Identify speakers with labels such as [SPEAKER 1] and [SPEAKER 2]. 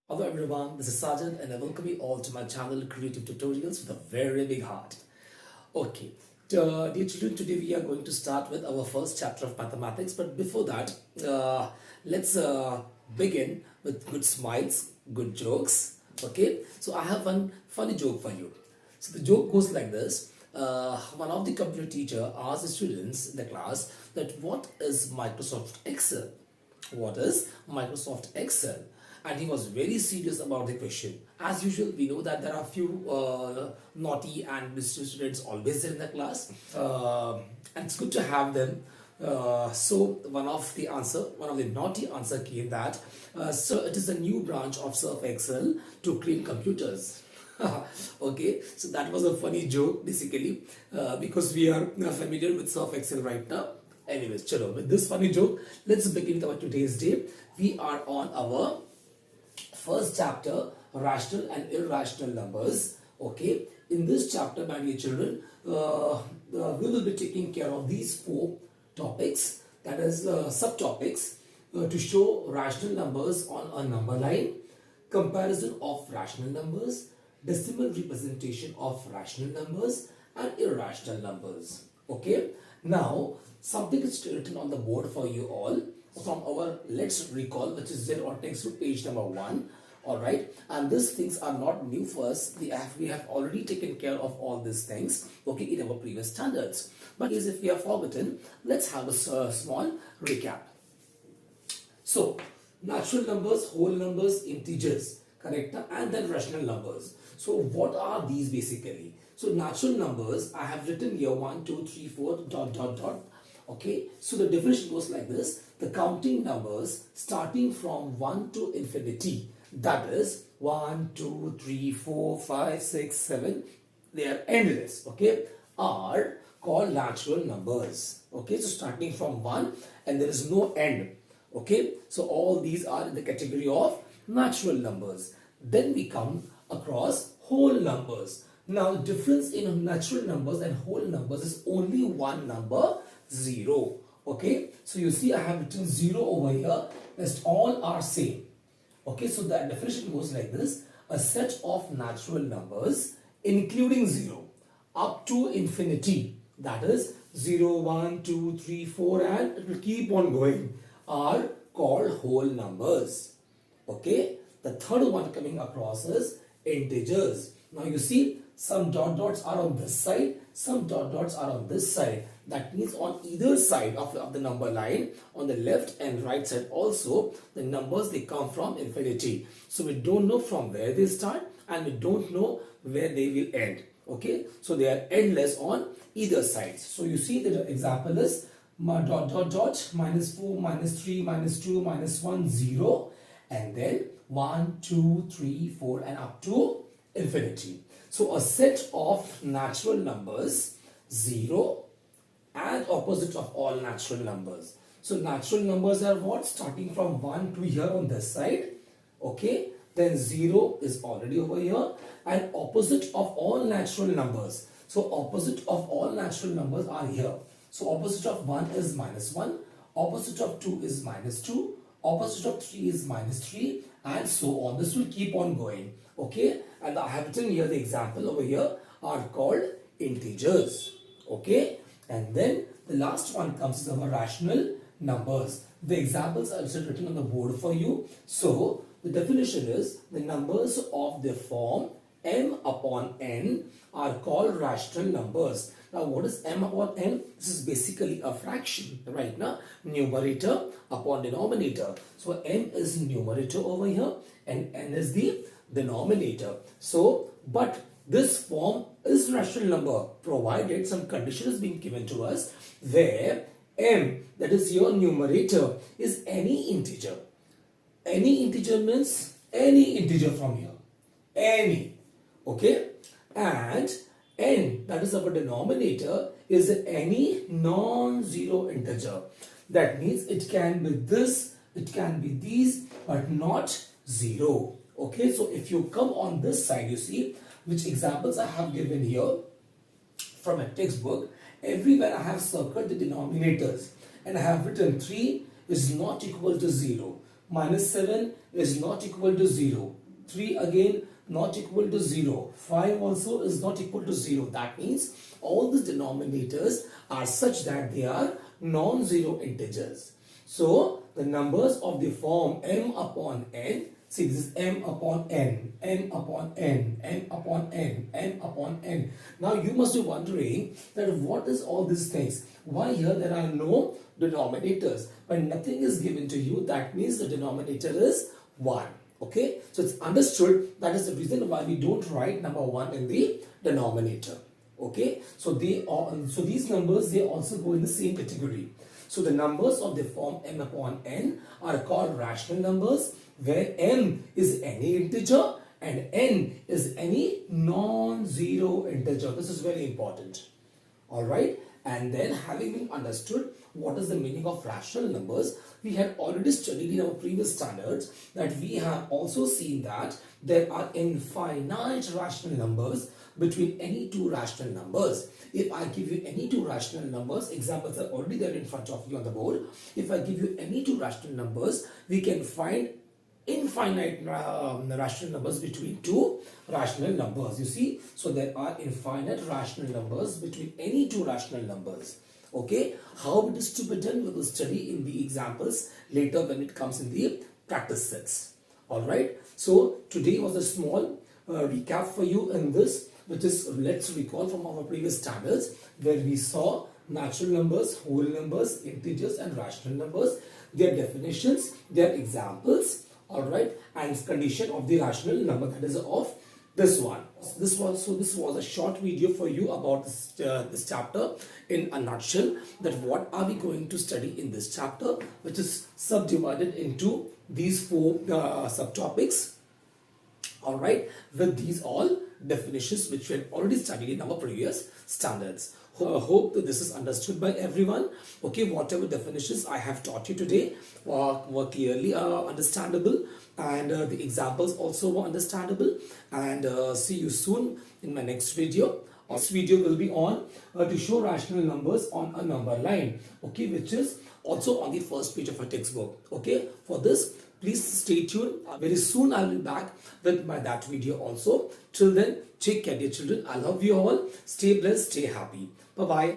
[SPEAKER 1] Hello everyone, this is Sajid and I welcome you all to my channel Creative Tutorials with a very big heart. Okay, dear children, today we are going to start with our first chapter of mathematics, but before that, let's begin with good smiles, good jokes. Okay, so I have one funny joke for you. So the joke goes like this. One of the computer teacher asked the students in the class that what is Microsoft Excel? What is Microsoft Excel? And he was very serious about the question. As usual, we know that there are few naughty and mischievous students always there in the class, and it's good to have them. So one of the naughty answer came that, so it is a new branch of Surf Excel to clean computers. Okay, so that was a funny joke basically, because we are familiar with Surf Excel right now. Anyways, chalo, with this funny joke, let's begin with our today's day. We are on our first chapter, rational and irrational numbers. Okay, in this chapter, my dear children, we will be taking care of these four topics, that is subtopics, to show rational numbers on a number line, comparison of rational numbers, decimal representation of rational numbers, and irrational numbers. Okay, now something is written on the board for you all from our let's recall, which is there on textbook page number 1. All right, and these things are not new for us. We have already taken care of all these things, okay, in our previous standards. But if we have forgotten, let's have a small recap. So natural numbers, whole numbers, integers, correct, and then rational numbers. So what are these basically? So natural numbers, I have written here 1 2 3 4 dot dot dot. Okay, so the definition goes like this: the counting numbers starting from 1 to infinity, that is 1 2 3 4 5 6 7, they are endless, okay, are called natural numbers. Okay, so starting from 1 and there is no end. Okay, so all these are in the category of natural numbers. Then we come across whole numbers. Now the difference in natural numbers and whole numbers is only one number, 0. Okay, so you see I have written 0 over here. Rest all are same. Okay, so the definition goes like this: a set of natural numbers including 0 up to infinity, that is 0 1 2 3 4, and it will keep on going, are called whole numbers. Okay, the third one coming across is integers. Now you see some dot dots are on this side, some dot dots are on this side. That means on either side of the number line, on the left and right side also, the numbers, they come from infinity. So we don't know from where they start and we don't know where they will end. Okay, so they are endless on either side. So you see the example is dot dot dot minus 4 minus 3 minus 2 minus 1 0, and then 1 2 3 4 and up to infinity. So a set of natural numbers, 0, and opposite of all natural numbers. So natural numbers are what? Starting from 1 to here on this side. Okay, then 0 is already over here, and opposite of all natural numbers. So opposite of all natural numbers are here. So opposite of 1 is minus 1, opposite of 2 is minus 2, opposite of 3 is minus 3, and so on. This will keep on going. Okay, and I have written here the example over here are called integers. Okay, and then the last one comes as our rational numbers. The examples are also written on the board for you. So the definition is the numbers of the form m upon n are called rational numbers. Now what is m upon n? This is basically a fraction, right? Now numerator upon denominator. So m is numerator over here and n is the denominator. So but this form is rational number provided some condition is being given to us where m, that is your numerator, is any integer. Any integer means any integer from here, any. Okay, and n, that is our denominator, is any non-zero integer. That means it can be this, it can be these, but not 0. Okay, so if you come on this side, you see which examples I have given here from a textbook. Everywhere I have circled the denominators and I have written 3 is not equal to 0. minus 7 is not equal to 0. 3 again not equal to 0. 5 also is not equal to 0. That means all the denominators are such that they are non-zero integers. So the numbers of the form m upon n, see this is m upon n, m upon n, m upon n, m upon n. Now you must be wondering that what is all these things? Why here there are no denominators? When nothing is given to you, that means the denominator is 1. Okay, so it's understood. That is the reason why we don't write number 1 in the denominator. Okay, so these numbers, they also go in the same category. So the numbers of the form m upon n are called rational numbers, where m is any integer and n is any non-zero integer. This is very important. Alright, and then having been understood what is the meaning of rational numbers, we had already studied in our previous standards that we have also seen that there are infinite rational numbers between any two rational numbers. If I give you any two rational numbers, examples are already there in front of you on the board. If I give you any two rational numbers, we can find infinite rational numbers between two rational numbers. You see, so there are infinite rational numbers between any two rational numbers. Okay, how it is to be done, we will study in the examples later when it comes in the practice sets. Alright, so today was a small recap for you in this, which is, let's recall from our previous standards where we saw natural numbers, whole numbers, integers and rational numbers, their definitions, their examples, alright, and condition of the rational number, that is of this one. This was a short video for you about this chapter in a nutshell, that what are we going to study in this chapter, which is subdivided into these 4 subtopics. Alright, with these all definitions which we had already studied in our previous standards. Hope that this is understood by everyone. Okay, whatever definitions I have taught you today were clearly understandable, and the examples also were understandable. And see you soon in my next video. This video will be on to show rational numbers on a number line, okay, which is also on the first page of a textbook. Okay, for this, please stay tuned. Very soon I will be back with that video also. Till then, take care, dear children. I love you all. Stay blessed, stay happy. Bye-bye.